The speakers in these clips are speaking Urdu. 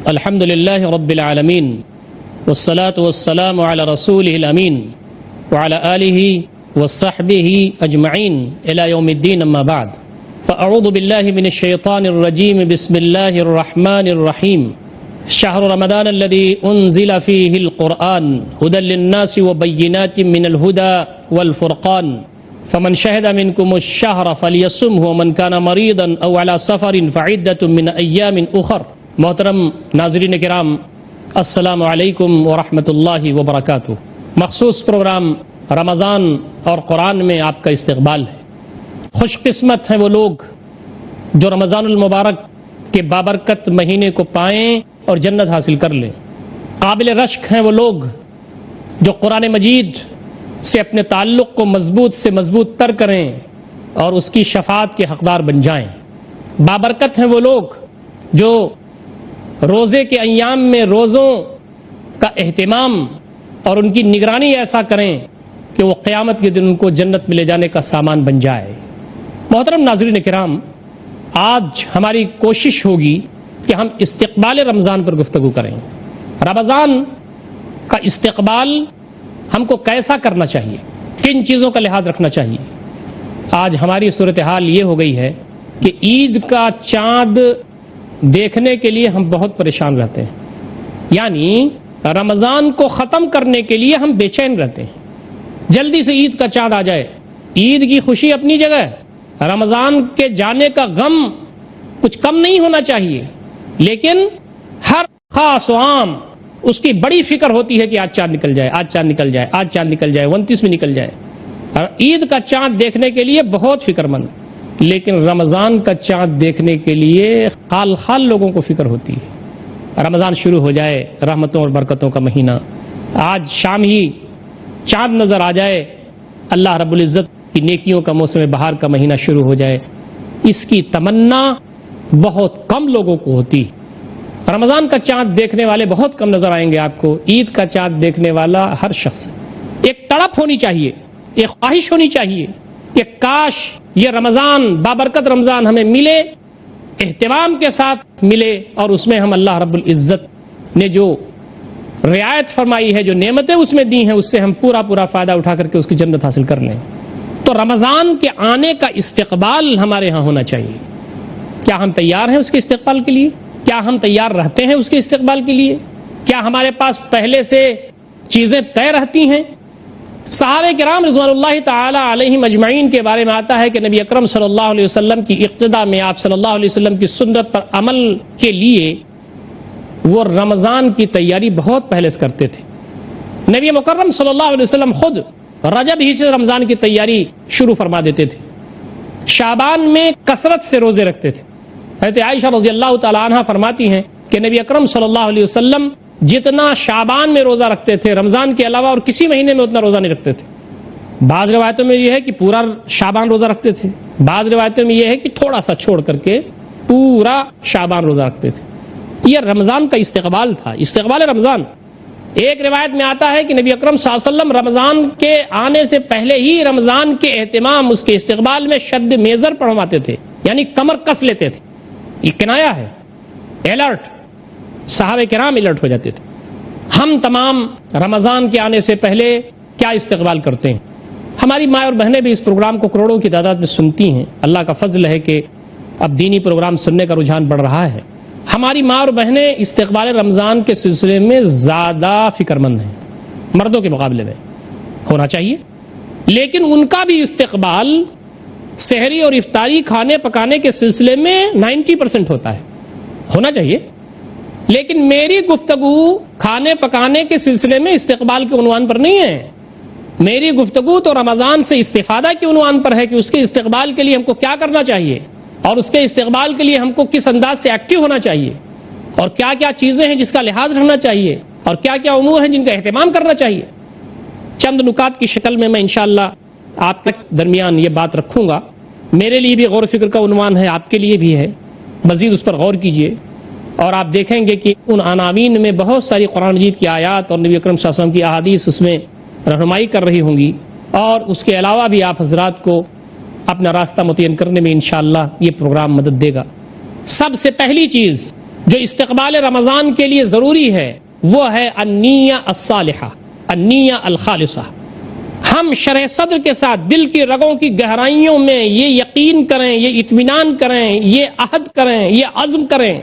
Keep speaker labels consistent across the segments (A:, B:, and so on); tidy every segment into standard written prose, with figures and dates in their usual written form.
A: الحمد للہ رب العالمین والصلاة والسلام علی رسولہ الامین وعلی آلہ وصحبہ اجمعین الی یوم الدین اما بعد فاعوذ باللہ من الشیطان الرجیم بسم اللہ الرحمن الرحیم شہر رمضان الذی انزل فیہ القرآن ھدی للناس وبینات من الھدی والفرقان فمن شہد منکم الشہر فلیصمہ ومن کان مریضا او علی سفر فعدۃ من ایام اخر۔ محترم ناظرین کرام، السلام علیکم ورحمۃ اللہ وبرکاتہ۔ مخصوص پروگرام رمضان اور قرآن میں آپ کا استقبال ہے۔ خوش قسمت ہیں وہ لوگ جو رمضان المبارک کے بابرکت مہینے کو پائیں اور جنت حاصل کر لیں۔ قابل رشک ہیں وہ لوگ جو قرآن مجید سے اپنے تعلق کو مضبوط سے مضبوط تر کریں اور اس کی شفاعت کے حقدار بن جائیں۔ بابرکت ہیں وہ لوگ جو روزے کے ایام میں روزوں کا اہتمام اور ان کی نگرانی ایسا کریں کہ وہ قیامت کے دن ان کو جنت میں لے جانے کا سامان بن جائے۔ محترم ناظرین کرام، آج ہماری کوشش ہوگی کہ ہم استقبال رمضان پر گفتگو کریں۔ رمضان کا استقبال ہم کو کیسا کرنا چاہیے، کن چیزوں کا لحاظ رکھنا چاہیے۔ آج ہماری صورتحال یہ ہو گئی ہے کہ عید کا چاند دیکھنے کے لیے ہم بہت پریشان رہتے ہیں، یعنی رمضان کو ختم کرنے کے لیے ہم بے چین رہتے ہیں۔ جلدی سے عید کا چاند آ جائے۔ عید کی خوشی اپنی جگہ، رمضان کے جانے کا غم کچھ کم نہیں ہونا چاہیے، لیکن ہر خاص و عام اس کی بڑی فکر ہوتی ہے کہ آج چاند نکل جائے، آج چاند نکل جائے، آج چاند نکل جائے، 29 میں نکل جائے۔ عید کا چاند دیکھنے کے لیے بہت فکر مند، لیکن رمضان کا چاند دیکھنے کے لیے خال خال لوگوں کو فکر ہوتی ہے۔ رمضان شروع ہو جائے، رحمتوں اور برکتوں کا مہینہ، آج شام ہی چاند نظر آ جائے، اللہ رب العزت کی نیکیوں کا موسم بہار کا مہینہ شروع ہو جائے، اس کی تمنا بہت کم لوگوں کو ہوتی ہے۔ رمضان کا چاند دیکھنے والے بہت کم نظر آئیں گے آپ کو، عید کا چاند دیکھنے والا ہر شخص۔ ایک تڑپ ہونی چاہیے، ایک خواہش ہونی چاہیے کہ کاش یہ رمضان، بابرکت رمضان ہمیں ملے، اہتمام کے ساتھ ملے، اور اس میں ہم اللہ رب العزت نے جو رعایت فرمائی ہے، جو نعمتیں اس میں دی ہیں، اس سے ہم پورا فائدہ اٹھا کر کے اس کی جنت حاصل کر لیں۔ تو رمضان کے آنے کا استقبال ہمارے ہاں ہونا چاہیے۔ کیا ہم تیار ہیں اس کے استقبال کے لیے؟ کیا ہم تیار رہتے ہیں اس کے استقبال کے لیے؟ کیا ہمارے پاس پہلے سے چیزیں طے رہتی ہیں؟ صحابہ کرام رضوان اللہ تعالی علیہم اجمعین کے بارے میں آتا ہے کہ نبی اکرم صلی اللہ علیہ وسلم کی اقتداء میں، آپ صلی اللہ علیہ وسلم کی سنت پر عمل کے لیے وہ رمضان کی تیاری بہت پہلے سے کرتے تھے۔ نبی مکرم صلی اللہ علیہ وسلم خود رجب ہی سے رمضان کی تیاری شروع فرما دیتے تھے۔ شعبان میں کثرت سے روزے رکھتے تھے۔ حضرت عائشہ رضی اللہ تعالی عنہ فرماتی ہیں کہ نبی اکرم صلی اللہ علیہ وسلم جتنا شعبان میں روزہ رکھتے تھے، رمضان کے علاوہ اور کسی مہینے میں اتنا روزہ نہیں رکھتے تھے۔ بعض روایتوں میں یہ ہے کہ پورا شعبان روزہ رکھتے تھے، بعض روایتوں میں یہ ہے کہ تھوڑا سا چھوڑ کر کے پورا شعبان روزہ رکھتے تھے۔ یہ رمضان کا استقبال تھا، استقبال رمضان۔ ایک روایت میں آتا ہے کہ نبی اکرم صلی اللہ علیہ وسلم رمضان کے آنے سے پہلے ہی رمضان کے اہتمام، اس کے استقبال میں شد میزر پڑھواتے تھے، یعنی کمر کس لیتے تھے۔ یہ کنایا ہے، الرٹ، صحابہ کرام الرٹ ہو جاتے تھے۔ ہم تمام رمضان کے آنے سے پہلے کیا استقبال کرتے ہیں؟ ہماری ماں اور بہنیں بھی اس پروگرام کو کروڑوں کی تعداد میں سنتی ہیں۔ اللہ کا فضل ہے کہ اب دینی پروگرام سننے کا رجحان بڑھ رہا ہے۔ ہماری ماں اور بہنیں استقبال رمضان کے سلسلے میں زیادہ فکر مند ہیں، مردوں کے مقابلے میں ہونا چاہیے، لیکن ان کا بھی استقبال سحری اور افطاری کھانے پکانے کے سلسلے میں 90% ہوتا ہے، ہونا چاہیے۔ لیکن میری گفتگو کھانے پکانے کے سلسلے میں استقبال کے عنوان پر نہیں ہے، میری گفتگو تو رمضان سے استفادہ کے عنوان پر ہے کہ اس کے استقبال کے لیے ہم کو کیا کرنا چاہیے، اور اس کے استقبال کے لیے ہم کو کس انداز سے ایکٹیو ہونا چاہیے، اور کیا کیا چیزیں ہیں جس کا لحاظ رکھنا چاہیے، اور کیا کیا امور ہیں جن کا اہتمام کرنا چاہیے۔ چند نکات کی شکل میں انشاءاللہ آپ کے درمیان یہ بات رکھوں گا۔ میرے لیے بھی غور و فکر کا عنوان ہے، آپ کے لیے بھی ہے، مزید اس پر غور کیجئے، اور آپ دیکھیں گے کہ ان عناوین میں بہت ساری قرآن مجید کی آیات اور نبی اکرم صلی اللہ علیہ وسلم کی احادیث اس میں رہنمائی کر رہی ہوں گی، اور اس کے علاوہ بھی آپ حضرات کو اپنا راستہ متعین کرنے میں انشاءاللہ یہ پروگرام مدد دے گا۔ سب سے پہلی چیز جو استقبال رمضان کے لیے ضروری ہے وہ ہے النیہ الصالحہ، النیہ الخالصہ۔ ہم شرح صدر کے ساتھ دل کی رگوں کی گہرائیوں میں یہ یقین کریں، یہ اطمینان کریں، یہ عہد کریں، یہ عزم کریں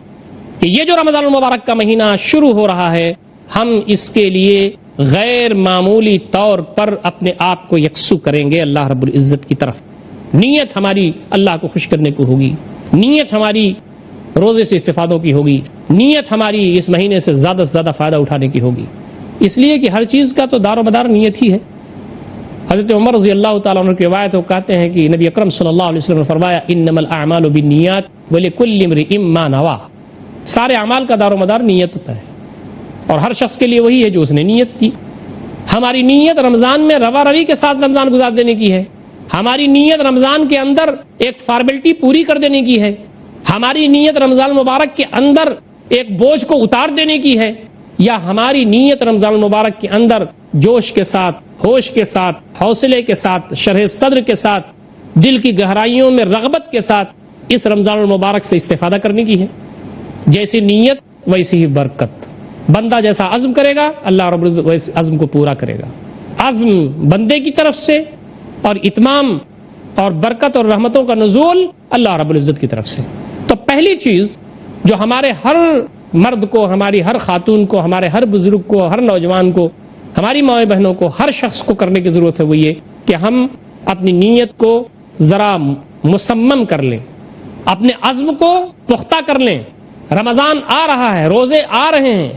A: کہ یہ جو رمضان المبارک کا مہینہ شروع ہو رہا ہے، ہم اس کے لیے غیر معمولی طور پر اپنے آپ کو یکسو کریں گے اللہ رب العزت کی طرف۔ نیت ہماری اللہ کو خوش کرنے کو ہوگی، نیت ہماری روزے سے استفادوں کی ہوگی، نیت ہماری اس مہینے سے زیادہ فائدہ اٹھانے کی ہوگی، اس لیے کہ ہر چیز کا تو دار و مدار نیت ہی ہے۔ حضرت عمر رضی اللہ تعالیٰ عنہ کی روایت وہ کہتے ہیں کہ نبی اکرم صلی اللہ علیہ وسلم نے فرمایا انما الاعمال بالنیات ولکل امرئ ما نوی، سارے اعمال کا دار و مدار نیت ہوتا ہے، اور ہر شخص کے لیے وہی ہے جو اس نے نیت کی۔ ہماری نیت رمضان میں روا روی کے ساتھ رمضان گزار دینے کی ہے، ہماری نیت رمضان کے اندر ایک فارمیلٹی پوری کر دینے کی ہے، ہماری نیت رمضان مبارک کے اندر ایک بوجھ کو اتار دینے کی ہے، یا ہماری نیت رمضان مبارک کے اندر جوش کے ساتھ، ہوش کے ساتھ، حوصلے کے ساتھ، شرح صدر کے ساتھ، دل کی گہرائیوں میں رغبت کے ساتھ اس رمضان المبارک سے استفادہ کرنے کی ہے۔ جیسی نیت ویسی ہی برکت، بندہ جیسا عزم کرے گا اللہ رب العزت ویسے عزم کو پورا کرے گا۔ عزم بندے کی طرف سے اور اتمام اور برکت اور رحمتوں کا نزول اللہ رب العزت کی طرف سے۔ تو پہلی چیز جو ہمارے ہر مرد کو، ہماری ہر خاتون کو، ہمارے ہر بزرگ کو، ہر نوجوان کو، ہماری ماؤں بہنوں کو، ہر شخص کو کرنے کی ضرورت ہے وہ یہ کہ ہم اپنی نیت کو ذرا مصمم کر لیں، اپنے عزم کو پختہ کر لیں۔ رمضان آ رہا ہے، روزے آ رہے ہیں،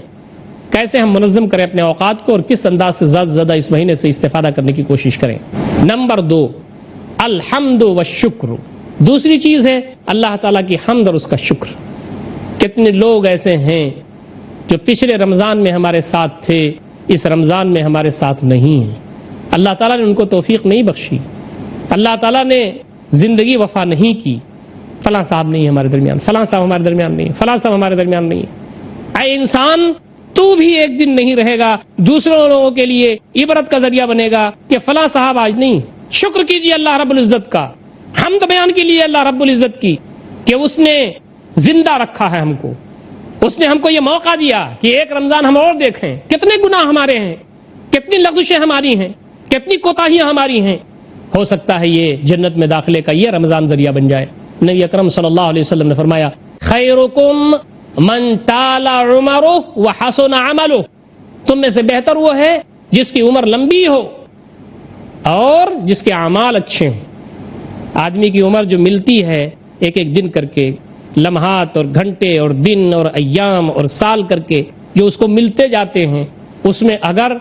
A: کیسے ہم منظم کریں اپنے اوقات کو اور کس انداز سے زیادہ سے زیادہ اس مہینے سے استفادہ کرنے کی کوشش کریں۔ نمبر 2 الحمد والشکر، دوسری چیز ہے اللہ تعالیٰ کی حمد اور اس کا شکر۔ کتنے لوگ ایسے ہیں جو پچھلے رمضان میں ہمارے ساتھ تھے، اس رمضان میں ہمارے ساتھ نہیں ہیں، اللہ تعالیٰ نے ان کو توفیق نہیں بخشی، اللہ تعالیٰ نے زندگی وفا نہیں کی، فلاں صاحب نہیں ہمارے درمیان، فلاں صاحب ہمارے درمیان نہیں، فلاں صاحب ہمارے درمیان نہیں۔ اے انسان، تو بھی ایک دن نہیں رہے گا، دوسروں لوگوں کے لیے عبرت کا ذریعہ بنے گا کہ فلاں صاحب آج نہیں۔ شکر کیجیے اللہ رب العزت کا، حمد بیان کے لیے اللہ رب العزت کی کہ اس نے زندہ رکھا ہے ہم کو، اس نے ہم کو یہ موقع دیا کہ ایک رمضان ہم اور دیکھیں۔ کتنے گناہ ہمارے ہیں، کتنی لغزشیں ہماری ہیں، کتنی کوتاہیاں ہماری ہیں، ہو سکتا ہے یہ جنت میں داخلے کا یہ رمضان ذریعہ بن جائے۔ نبی اکرم صلی اللہ علیہ وسلم نے فرمایا خیرکم من طال عمرہ وحسن عملہ، تم میں سے بہتر وہ ہے جس کی عمر لمبی ہو اور جس کے اعمال اچھے ہوں۔ آدمی کی عمر جو ملتی ہے ایک ایک دن کر کے، لمحات اور گھنٹے اور دن اور ایام اور سال کر کے جو اس کو ملتے جاتے ہیں، اس میں اگر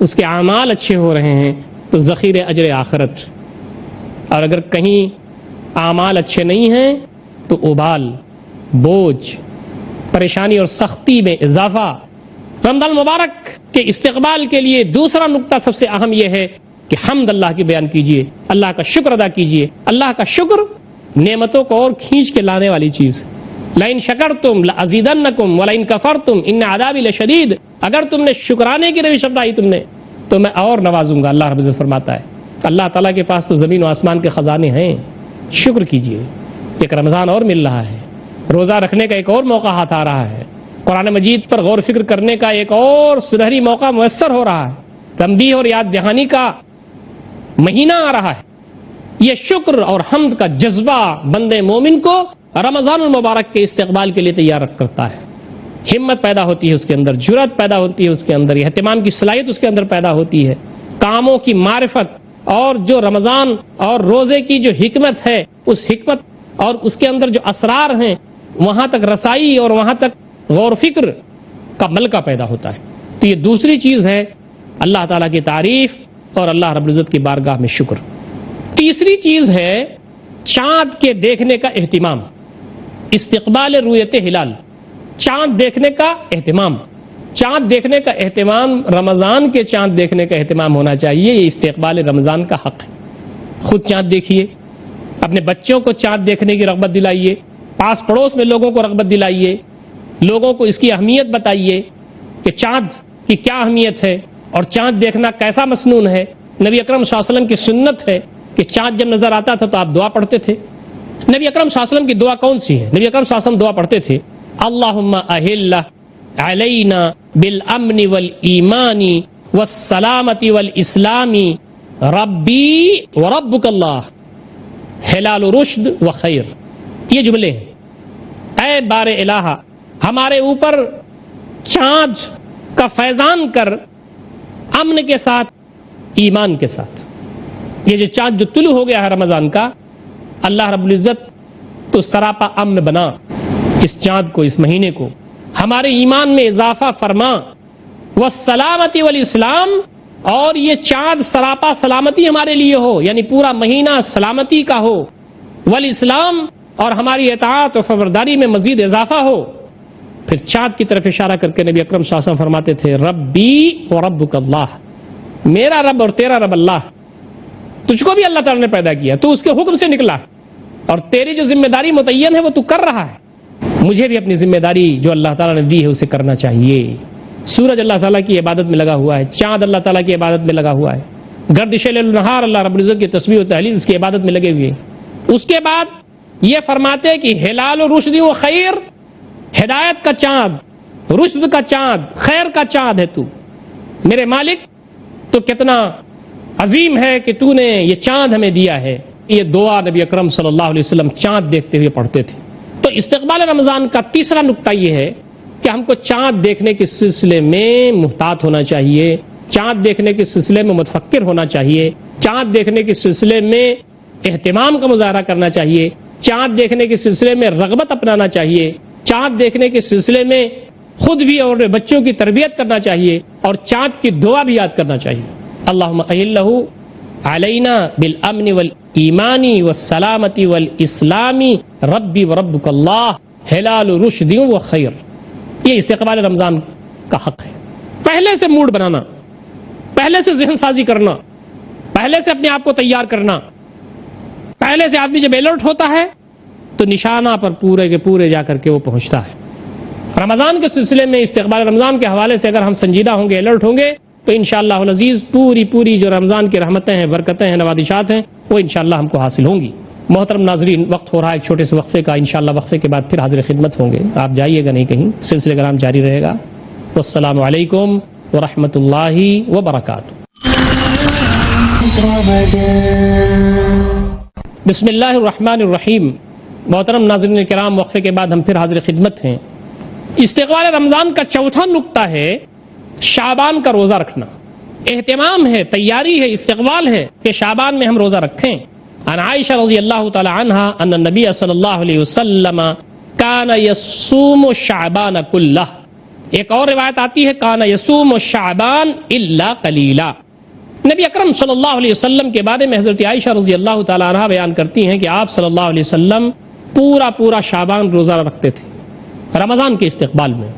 A: اس کے اعمال اچھے ہو رہے ہیں تو ذخیرہ اجر آخرت، اور اگر کہیں اعمال اچھے نہیں ہیں تو ابال، بوجھ، پریشانی اور سختی میں اضافہ۔ رمضان مبارک کے استقبال کے لیے دوسرا نقطہ سب سے اہم یہ ہے کہ حمد اللہ کی بیان کیجئے، اللہ کا شکر ادا کیجئے۔ اللہ کا شکر نعمتوں کو اور کھینچ کے لانے والی چیز۔ لئن شکرتم لازیدنکم ولئن کفرتم ان عذابی لشدید، اگر تم نے شکرانے کی روش اپنائی تم نے تو میں اور نوازوں گا، اللہ رب العزت فرماتا ہے۔ اللہ تعالیٰ کے پاس تو زمین و آسمان کے خزانے ہیں، شکر کیجئے۔ ایک رمضان اور مل رہا ہے، روزہ رکھنے کا ایک اور موقع ہاتھ آ رہا ہے، قرآن مجید پر غور فکر کرنے کا ایک اور سنہری موقع میسر ہو رہا ہے، تنبیہ اور یاد دہانی کا مہینہ آ رہا ہے۔ یہ شکر اور حمد کا جذبہ بندے مومن کو رمضان المبارک کے استقبال کے لیے تیار کرتا ہے۔ ہمت پیدا ہوتی ہے اس کے اندر، جرأت پیدا ہوتی ہے اس کے اندر، اہتمام کی صلاحیت اس کے اندر پیدا ہوتی ہے، کاموں کی معرفت اور جو رمضان اور روزے کی جو حکمت ہے، اس حکمت اور اس کے اندر جو اسرار ہیں وہاں تک رسائی اور وہاں تک غور فکر کا ملکہ پیدا ہوتا ہے۔ تو یہ دوسری چیز ہے اللہ تعالیٰ کی تعریف اور اللہ رب العزت کی بارگاہ میں شکر۔ تیسری چیز ہے چاند کے دیکھنے کا اہتمام، استقبال رؤیت ہلال، چاند دیکھنے کا اہتمام۔ چاند دیکھنے کا اہتمام، رمضان کے چاند دیکھنے کا اہتمام ہونا چاہیے، یہ استقبال رمضان کا حق ہے۔ خود چاند دیکھیے، اپنے بچوں کو چاند دیکھنے کی رغبت دلائیے، پاس پڑوس میں لوگوں کو رغبت دلائیے، لوگوں کو اس کی اہمیت بتائیے کہ چاند کی کیا اہمیت ہے اور چاند دیکھنا کیسا مسنون ہے۔ نبی اکرم صلی اللہ علیہ وسلم کی سنت ہے کہ چاند جب نظر آتا تھا تو آپ دعا پڑھتے تھے۔ نبی اکرم صلی اللہ علیہ وسلم کی دعا کون سی ہے؟ نبی اکرم صلی اللہ علیہ وسلم دعا پڑھتے تھے اللہم اہل علینا بالامن والایمان والسلامت والاسلام ربی وربک اللہ ہلال رشد و خیر. یہ جملے ہیں. اے بار الہ ہمارے اوپر چاند کا فیضان کر امن کے ساتھ ایمان کے ساتھ. یہ جو چاند جو طلوع ہو گیا ہے رمضان کا، اللہ رب العزت تو سراپا امن بنا اس چاند کو، اس مہینے کو، ہمارے ایمان میں اضافہ فرما. والسلامتی والاسلام، اور یہ چاند سراپا سلامتی ہمارے لیے ہو، یعنی پورا مہینہ سلامتی کا ہو. والاسلام، اور ہماری اطاعت و فرمانبرداری میں مزید اضافہ ہو. پھر چاند کی طرف اشارہ کر کے نبی اکرم صلی اللہ علیہ وسلم فرماتے تھے ربی و ربک اللہ، میرا رب اور تیرا رب اللہ. تجھ کو بھی اللہ تعالیٰ نے پیدا کیا، تو اس کے حکم سے نکلا، اور تیری جو ذمہ داری متعین ہے وہ تو کر رہا ہے. مجھے بھی اپنی ذمہ داری جو اللہ تعالیٰ نے دی ہے اسے کرنا چاہیے. سورج اللہ تعالیٰ کی عبادت میں لگا ہوا ہے، چاند اللہ تعالیٰ کی عبادت میں لگا ہوا ہے، گردش لیل و نہار اللہ رب العزت کی تسبیح و تحلیل اس کی عبادت میں لگے ہوئے. اس کے بعد یہ فرماتے کہ ہلال و رشد و خیر، ہدایت کا چاند، رشد کا چاند، خیر کا چاند ہے تو میرے مالک. تو کتنا عظیم ہے کہ تو نے یہ چاند ہمیں دیا ہے. یہ دعا نبی اکرم صلی اللہ علیہ وسلم چاند دیکھتے ہوئے پڑھتے تھے. تو استقبال رمضان کا تیسرا نقطہ یہ ہے کہ ہم کو چاند دیکھنے کے سلسلے میں محتاط ہونا چاہیے، چاند دیکھنے کے سلسلے میں متفکر ہونا چاہیے، چاند دیکھنے کے سلسلے میں اہتمام کا مظاہرہ کرنا چاہیے، چاند دیکھنے کے سلسلے میں رغبت اپنانا چاہیے، چاند دیکھنے کے سلسلے میں خود بھی اور بچوں کی تربیت کرنا چاہیے، اور چاند کی دعا بھی یاد کرنا چاہیے. اللہم اہلہ علینا بالامن والایمان والسلامت والاسلام ربی وربک اللہ ہلال رشد و خیر. یہ استقبال رمضان کا حق ہے. پہلے سے موڈ بنانا، پہلے سے ذہن سازی کرنا، پہلے سے اپنے آپ کو تیار کرنا. پہلے سے آدمی جب الرٹ ہوتا ہے تو نشانہ پر پورے کے پورے جا کر کے وہ پہنچتا ہے. رمضان کے سلسلے میں استقبال رمضان کے حوالے سے اگر ہم سنجیدہ ہوں گے، الرٹ ہوں گے، تو انشاءاللہ العزیز پوری جو رمضان کی رحمتیں ہیں، برکتیں ہیں، نوازشات ہیں، وہ انشاءاللہ ہم کو حاصل ہوں گی. محترم ناظرین، وقت ہو رہا ہے ایک چھوٹے سے وقفے کا. انشاءاللہ وقفے کے بعد پھر حاضر خدمت ہوں گے. آپ جائیے گا نہیں کہیں، سلسلہ کرام جاری رہے گا. والسلام علیکم ورحمۃ اللہ وبرکاتہ. بسم اللہ الرحمن الرحیم. محترم ناظرین کرام، وقفے کے بعد ہم پھر حاضر خدمت ہیں. استقبال رمضان کا چوتھا نقطہ ہے شعبان کا روزہ رکھنا. اہتمام ہے، تیاری ہے، استقبال ہے کہ شعبان میں ہم روزہ رکھیں. عن عائشہ رضی اللہ تعالی عنہا ان النبی صلی اللہ علیہ وسلم کان یصوم شعبان کلہ. ایک اور روایت آتی ہے کان یصوم شعبان الا قلیلا. نبی اکرم صلی اللہ علیہ وسلم کے بارے میں حضرت عائشہ رضی اللہ تعالی عنہا بیان کرتی ہیں کہ آپ صلی اللہ علیہ وسلم پورا شعبان روزہ رکھتے تھے رمضان کے استقبال میں.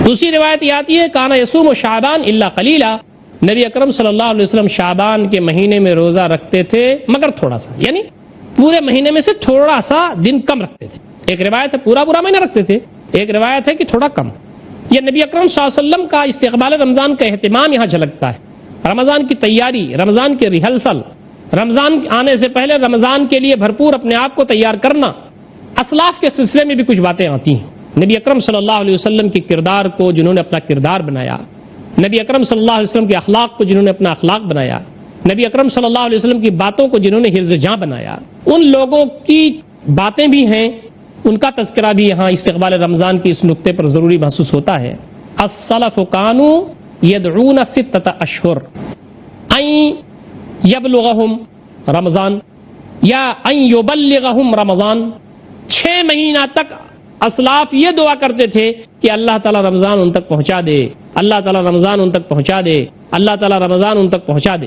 A: دوسری روایت یہ آتی ہے کانا یصوم شعبان الا قلیلا. نبی اکرم صلی اللہ علیہ وسلم شعبان کے مہینے میں روزہ رکھتے تھے مگر تھوڑا سا، یعنی پورے مہینے میں سے تھوڑا سا دن کم رکھتے تھے. ایک روایت ہے پورا مہینہ رکھتے تھے، ایک روایت ہے کہ تھوڑا کم. یہ نبی اکرم صلی اللہ علیہ وسلم کا استقبال رمضان کا اہتمام یہاں جھلکتا ہے. رمضان کی تیاری، رمضان کے ریہرسل، رمضان آنے سے پہلے رمضان کے لیے بھرپور اپنے آپ کو تیار کرنا. اسلاف کے سلسلے میں بھی کچھ باتیں آتی ہیں. نبی اکرم صلی اللہ علیہ وسلم کے کردار کو جنہوں نے اپنا کردار بنایا، نبی اکرم صلی اللہ علیہ وسلم کے اخلاق کو جنہوں نے اپنا اخلاق بنایا، نبی اکرم صلی اللہ علیہ وسلم کی باتوں کو جنہوں نے حفظ جاں بنایا، ان لوگوں کی باتیں بھی ہیں، ان کا تذکرہ بھی یہاں استقبال رمضان کی اس نقطے پر ضروری محسوس ہوتا ہے. السلف کانوا یدعون 6 اشہر ان یبلغہم رمضان یا ان یبلغہم رمضان. 6 مہینہ تک اسلاف یہ دعا کرتے تھے کہ اللہ تعالیٰ رمضان ان تک پہنچا دے، اللہ تعالیٰ رمضان ان تک پہنچا دے، اللہ تعالیٰ رمضان ان تک پہنچا دے.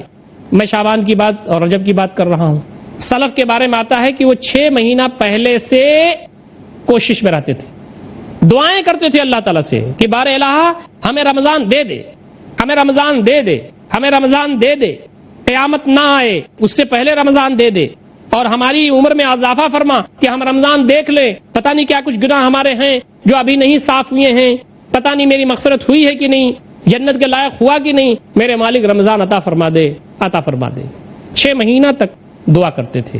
A: میں شعبان کی بات اور رجب کی بات کر رہا ہوں. سلف کے بارے میں آتا ہے کہ وہ 6 مہینہ پہلے سے کوشش میں رہتے تھے، دعائیں کرتے تھے اللہ تعالیٰ سے کہ بار الہ ہمیں رمضان دے دے، ہمیں رمضان دے دے، ہمیں رمضان دے دے، قیامت نہ آئے اس سے پہلے رمضان دے دے، اور ہماری عمر میں اضافہ فرما کہ ہم رمضان دیکھ لیں. پتہ نہیں کیا کچھ گناہ ہمارے ہیں جو ابھی نہیں صاف ہوئے ہیں، پتہ نہیں میری مغفرت ہوئی ہے کہ نہیں، جنت کے لائق ہوا کہ نہیں. میرے مالک رمضان عطا فرما دے، عطا فرما دے. 6 مہینہ تک دعا کرتے تھے.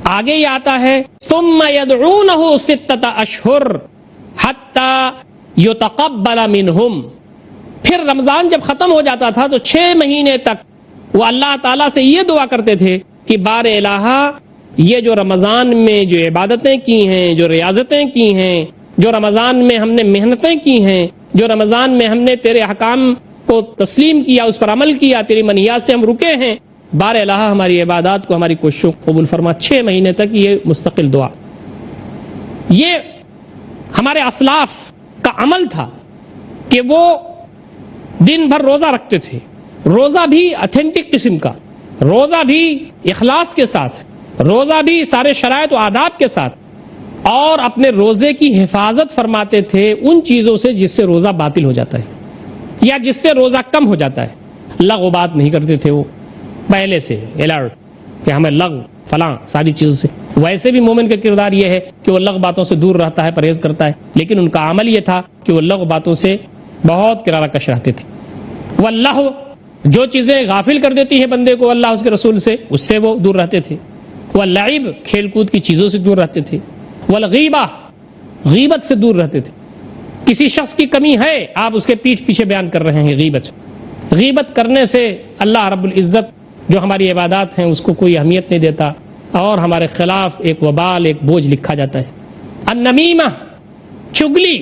A: آگے یہ آتا ہے ثم يدعونه 6 اشہر حتی یتقبل منہم. پھر رمضان جب ختم ہو جاتا تھا تو 6 مہینے تک وہ اللہ تعالیٰ سے یہ دعا کرتے تھے کہ بار الہ یہ جو رمضان میں جو عبادتیں کی ہیں، جو ریاضتیں کی ہیں، جو رمضان میں ہم نے محنتیں کی ہیں، جو رمضان میں ہم نے تیرے احکام کو تسلیم کیا، اس پر عمل کیا، تیری منہیات سے ہم رکے ہیں، بار الہ ہماری عبادات کو، ہماری کوششوں کو قبول فرما. 6 مہینے تک یہ مستقل دعا. یہ ہمارے اسلاف کا عمل تھا کہ وہ دن بھر روزہ رکھتے تھے، روزہ بھی اتھینٹک قسم کا، روزہ بھی اخلاص کے ساتھ، روزہ بھی سارے شرائط و آداب کے ساتھ، اور اپنے روزے کی حفاظت فرماتے تھے ان چیزوں سے جس سے روزہ باطل ہو جاتا ہے یا جس سے روزہ کم ہو جاتا ہے. لغو بات نہیں کرتے تھے وہ پہلے سے الرٹ کہ ہمیں لغو فلاں ساری چیزوں سے. ویسے بھی مومن کا کردار یہ ہے کہ وہ لغو باتوں سے دور رہتا ہے، پرہیز کرتا ہے، لیکن ان کا عمل یہ تھا کہ وہ لغو باتوں سے بہت کنارہ کش رہتے تھے. واللہ جو چیزیں غافل کر دیتی ہیں بندے کو اللہ اس کے رسول سے، اس سے وہ دور رہتے تھے. واللعب کھیل کود کی چیزوں سے دور رہتے تھے. والغیبہ غیبت سے دور رہتے تھے. کسی شخص کی کمی ہے، آپ اس کے پیٹھ پیچھے بیان کر رہے ہیں غیبت کرنے سے اللہ رب العزت جو ہماری عبادات ہیں اس کو کوئی اہمیت نہیں دیتا اور ہمارے خلاف ایک وبال، ایک بوجھ لکھا جاتا ہے. النمیمہ چگلی،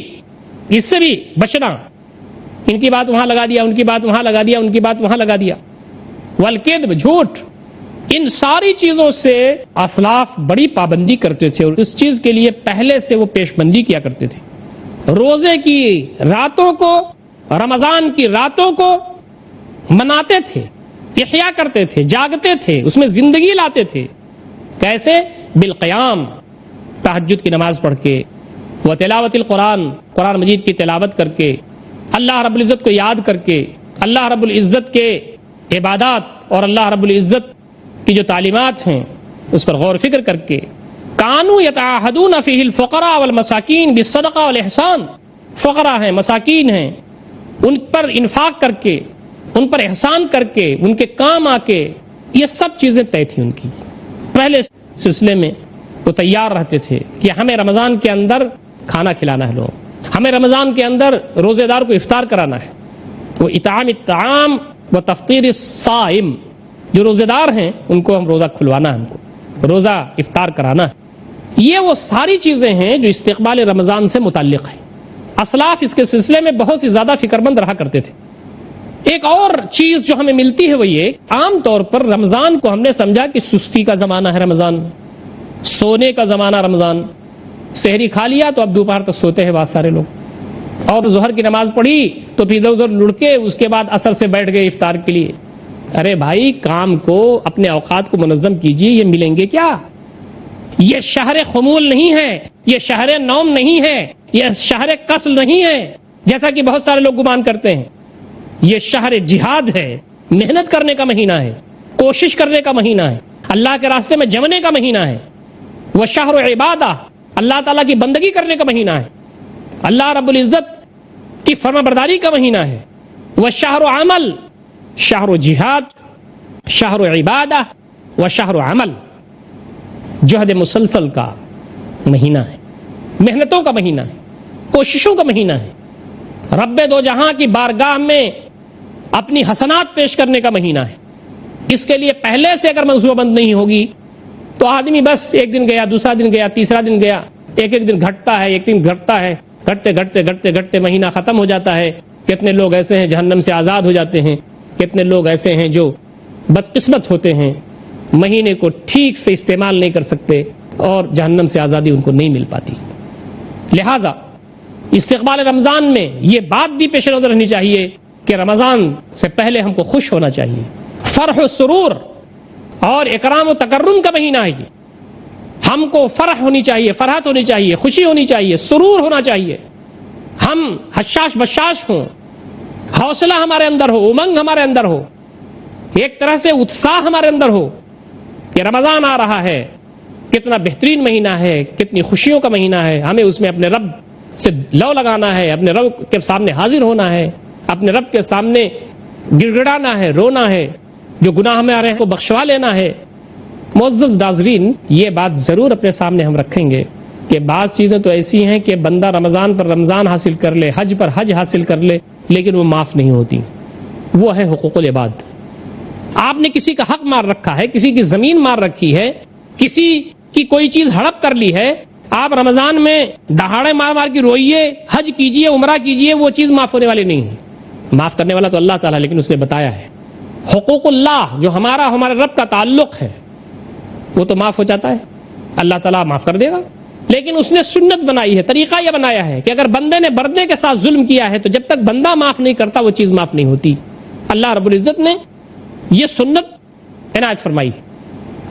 A: اس سے بھی بچنا، ان کی بات وہاں لگا دیا، ان کی بات وہاں لگا دیا، ان کی بات وہاں لگا دیا. والکذب جھوٹ، ان ساری چیزوں سے اسلاف بڑی پابندی کرتے تھے اور اس چیز کے لیے پہلے سے وہ پیش بندی کیا کرتے تھے. روزے کی راتوں کو، رمضان کی راتوں کو مناتے تھے، احیا کرتے تھے، جاگتے تھے، اس میں زندگی لاتے تھے. کیسے؟ بالقیام، تہجد کی نماز پڑھ کے، وتلاوت القرآن، قرآن مجید کی تلاوت کر کے، اللہ رب العزت کو یاد کر کے، اللہ رب العزت کے عبادات اور اللہ رب العزت کی جو تعلیمات ہیں اس پر غور فکر کر کے. کانوا یتعاہدون فیہ الفقراء والمساکین بالصدقہ والاحسان، فقراء ہیں، مساکین ہیں، ان پر انفاق کر کے، ان پر احسان کر کے، ان کے کام آ کے، یہ سب چیزیں طے تھیں ان کی. پہلے سلسلے میں وہ تیار رہتے تھے کہ ہمیں رمضان کے اندر کھانا کھلانا ہے لوگ، ہمیں رمضان کے اندر روزے دار کو افطار کرانا ہے. وہ اطعام الطعام و تفطیر الصائم، جو روزے دار ہیں ان کو ہم روزہ کھلوانا ہے، ہم کو روزہ افطار کرانا ہے. یہ وہ ساری چیزیں ہیں جو استقبال رمضان سے متعلق ہیں. اسلاف اس کے سلسلے میں بہت ہی زیادہ فکر مند رہا کرتے تھے. ایک اور چیز جو ہمیں ملتی ہے وہ یہ، عام طور پر رمضان کو ہم نے سمجھا کہ سستی کا زمانہ ہے، رمضان سونے کا زمانہ، رمضان سحری کھا لیا تو اب دوپہر تک سوتے ہیں بہت سارے لوگ، اور ظہر کی نماز پڑھی تو پھر ادھر ادھر لڑکے اس کے بعد عصر سے بیٹھ گئے افطار کے لیے. ارے بھائی، کام کو، اپنے اوقات کو منظم کیجیے. یہ ملیں گے کیا؟ یہ شہر خمول نہیں ہے، یہ شہر نوم نہیں ہے، یہ شہر کسل نہیں ہے جیسا کہ بہت سارے لوگ گمان کرتے ہیں. یہ شہر جہاد ہے، محنت کرنے کا مہینہ ہے، کوشش کرنے کا مہینہ ہے، اللہ کے راستے میں جمنے کا مہینہ ہے. وہ شہر عبادہ، اللہ تعالیٰ کی بندگی کرنے کا مہینہ ہے، اللہ رب العزت کی فرما برداری کا مہینہ ہے. وہ شہر عمل، شہر جہاد، شہر عبادہ و شہر عمل، جہد مسلسل کا مہینہ ہے، محنتوں کا مہینہ ہے، کوششوں کا مہینہ ہے، رب دو جہاں کی بارگاہ میں اپنی حسنات پیش کرنے کا مہینہ ہے. اس کے لیے پہلے سے اگر منصوبہ بند نہیں ہوگی تو آدمی بس ایک دن گیا، دوسرا دن گیا، تیسرا دن گیا، ایک دن گھٹتا ہے، ایک دن گھٹتا ہے، گھٹتے گھٹتے گھٹتے گھٹتے مہینہ ختم ہو جاتا ہے. کتنے لوگ ایسے ہیں جہنم سے آزاد ہو جاتے ہیں، کتنے لوگ ایسے ہیں جو بدقسمت ہوتے ہیں، مہینے کو ٹھیک سے استعمال نہیں کر سکتے اور جہنم سے آزادی ان کو نہیں مل پاتی. لہذا استقبال رمضان میں یہ بات بھی پیش نظر رہنی چاہیے کہ رمضان سے پہلے ہم کو خوش ہونا چاہیے. فرح و سرور اور اکرام و تکرم کا مہینہ ہے یہ. ہم کو فرح ہونی چاہیے، فرحت ہونی چاہیے، خوشی ہونی چاہیے، سرور ہونا چاہیے. ہم حشاش بشاش ہوں، حوصلہ ہمارے اندر ہو، امنگ ہمارے اندر ہو، ایک طرح سے اتساہ ہمارے اندر ہو کہ رمضان آ رہا ہے، کتنا بہترین مہینہ ہے، کتنی خوشیوں کا مہینہ ہے. ہمیں اس میں اپنے رب سے لو لگانا ہے، اپنے رب کے سامنے حاضر ہونا ہے، اپنے رب کے سامنے گڑ گڑانا ہے، رونا ہے، جو گناہ ہمیں آ رہے ہیں کو بخشوا لینا ہے. معزز ناظرین، یہ بات ضرور اپنے سامنے ہم رکھیں گے کہ بعض چیزیں تو ایسی ہیں کہ بندہ رمضان پر رمضان حاصل کر لے، حج پر حج حاصل کر لے، لیکن وہ معاف نہیں ہوتی. وہ ہے حقوق العباد. آپ نے کسی کا حق مار رکھا ہے، کسی کی زمین مار رکھی ہے، کسی کی کوئی چیز ہڑپ کر لی ہے، آپ رمضان میں دہاڑے مار مار کے روئیے، حج کیجئے، عمرہ کیجئے، وہ چیز معاف ہونے والی نہیں ہے. معاف کرنے والا تو اللہ تعالیٰ، لیکن اس نے بتایا ہے حقوق اللہ جو ہمارے رب کا تعلق ہے وہ تو معاف ہو جاتا ہے، اللہ تعالیٰ معاف کر دے گا. لیکن اس نے سنت بنائی ہے، طریقہ یہ بنایا ہے کہ اگر بندے نے بردے کے ساتھ ظلم کیا ہے تو جب تک بندہ معاف نہیں کرتا وہ چیز معاف نہیں ہوتی. اللہ رب العزت نے یہ سنت عنایت فرمائی.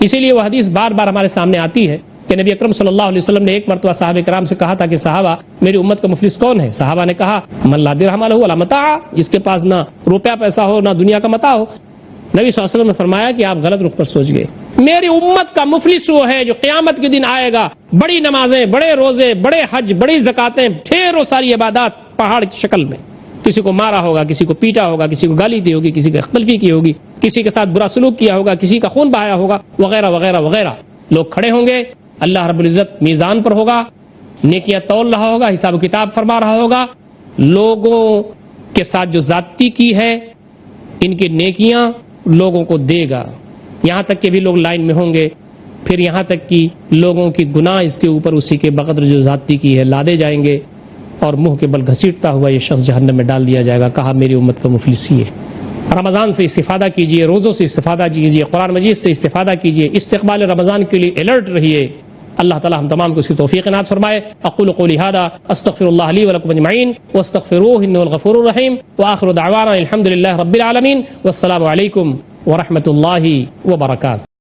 A: اسی لیے وہ حدیث بار بار ہمارے سامنے آتی ہے کہ نبی اکرم صلی اللہ علیہ وسلم نے ایک مرتبہ صحابہ کرام سے کہا تھا کہ صحابہ میری امت کا مفلس کون ہے؟ صحابہ نے کہا من لا درہم لہ ولا متاع، جس کے پاس نہ روپیہ پیسہ ہو نہ دنیا کا متاع ہو. نبی صلی اللہ علیہ وسلم نے فرمایا کہ آپ غلط رخ پر سوچ گئے. میری امت کا مفلس وہ ہے جو قیامت کے دن آئے گا، بڑی نمازیں، بڑے روزے، بڑے حج، بڑی زکاتیں، ڈھیروں ساری عبادات پہاڑ کی شکل میں. کسی کو مارا ہوگا، کسی کو پیٹا ہوگا، کسی کو گالی دی ہوگی، کسی کو تلفی کی ہوگی، کسی کے ساتھ برا سلوک کیا ہوگا، کسی کا خون بہایا ہوگا، وغیرہ وغیرہ وغیرہ. لوگ کھڑے ہوں گے، اللہ رب العزت میزان پر ہوگا، نیکیاں تول رہا ہوگا، حساب و کتاب فرما رہا ہوگا. لوگوں کے ساتھ جو زیادتی کی ہے ان کی نیکیاں لوگوں کو دے گا، یہاں تک کہ بھی لوگ لائن میں ہوں گے. پھر یہاں تک کہ لوگوں کی گناہ اس کے اوپر اسی کے بقدر جو زیادتی کی ہے لادے جائیں گے، اور منہ کے بل گھسیٹتا ہوا یہ شخص جہنم میں ڈال دیا جائے گا. کہا میری امت کا مفلس یہ ہے. رمضان سے استفادہ کیجئے، روزوں سے استفادہ کیجئے، قرآن مجید سے استفادہ کیجئے، استقبال رمضان کے لیے الرٹ رہیے. اللہ تعالی ہم تمام کو اس کی توفیق عنایت فرمائے. اقول قولی ھذا استغفر اللہ لی ولکم اجمعین واستغفروہ انہ الغفور الرحیم وآخر دعوانا الحمد للہ رب العالمین والسلام علیکم ورحمۃ اللہ وبرکاتہ.